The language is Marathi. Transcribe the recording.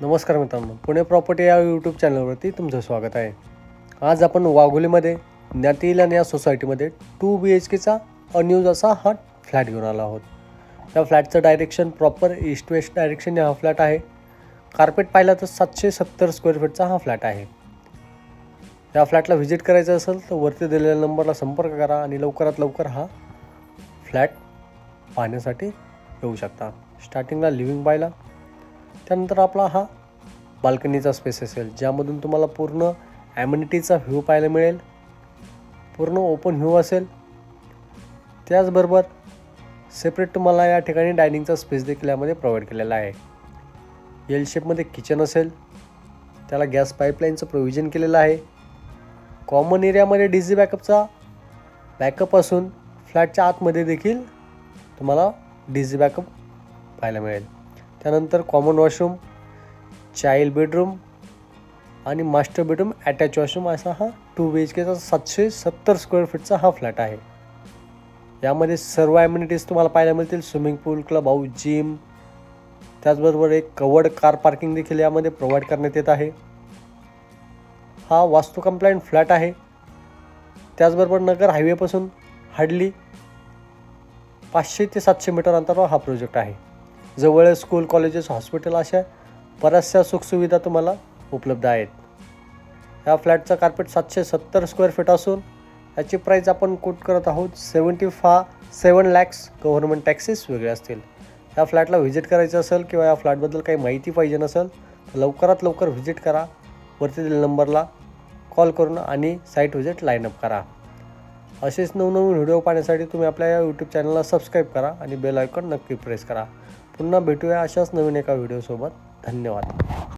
नमस्कार मित्रांनो, पुणे प्रॉपर्टी या यूट्यूब चॅनलवरती तुमचं स्वागत आहे। आज आपण वाघोलीमध्ये ज्ञातिलन या सोसायटीमध्ये 2 BHKचा अनयूज असा हा फ्लॅट घेऊन आलो आहोत। या फ्लॅटचं direction proper east west direction हा फ्लॅट आहे। कार्पेट पाहिला तर 770 स्क्वेअर फीटचा हा फ्लॅट आहे। या फ्लॅटला व्हिजिट करायचं असेल तर वरती दिलेल्या नंबरला संपर्क करा आणि लवकरात लवकर हा फ्लॅट पाहण्यासाठी येऊ शकता। स्टार्टिंगला लिव्हिंग पाहिला, त्यानंतर आपला हा बाल्कनीचा स्पेस असेल ज्यामधून तुम्हाला पूर्ण ॲम्युनिटीचा व्ह्यू पाहायला मिळेल, पूर्ण ओपन व्ह्यू असेल। त्याचबरोबर सेपरेट तुम्हाला या ठिकाणी डायनिंगचा स्पेस देखील यामध्ये प्रोव्हाइड केलेला आहे। एल शेपमध्ये किचन असेल, त्याला गॅस पाईपलाईनचं प्रोव्हिजन केलेलं आहे। कॉमन एरियामध्ये डीजी बॅकअपचा बॅकअप असून फ्लॅटच्या आतमध्ये देखील तुम्हाला डीजी बॅकअप पाहायला मिळेल। त्यानंतर कॉमन वॉशरूम, चाइल्ड बेडरूम आणि मास्टर बेडरूम अटॅच वॉशरूम असा हा 2 BHKचा 770 स्क्वेअर फीटचा हा फ्लॅट आहे। यामध्ये सर्व ॲम्युनिटीज तुम्हाला पाहायला मिळतील। स्विमिंग पूल, क्लब हाऊस, जिम, त्याचबरोबर एक कवर्ड कार पार्किंग देखील यामध्ये प्रोव्हाइड करण्यात येत आहे। हा वास्तू कंप्लायंट फ्लॅट आहे। त्याचबरोबर नगर हायवेपासून हार्डली 500 ते 700 मीटर अंतरावर हा प्रोजेक्ट आहे। जवळ स्कूल, कॉलेजेस, हॉस्पिटल अशा बऱ्याचशा सुखसुविधा तुम्हाला उपलब्ध आहेत। या फ्लॅटचा कार्पेट 770 स्क्वेअर फीट असून याची प्राईस आपण कोट करत आहोत 7 लॅक्स। गव्हर्नमेंट टॅक्सेस वेगळे असतील। या फ्लॅटला व्हिजिट करायचं असेल किंवा या फ्लॅटबद्दल काही माहिती पाहिजे नसेल तर लवकरात लवकर व्हिजिट करा। वरती दिलेल्या नंबरला कॉल करून आणि साईट व्हिजिट लाईनअप करा। असेच नवनवीन व्हिडिओ पाहण्यासाठी तुम्ही आपल्या या यूट्यूब चॅनलला सबस्क्राईब करा आणि बेल आयकॉन नक्की प्रेस करा। पुन्हा भेटूया अशाच नवीन एका व्हिडिओसोबत। धन्यवाद।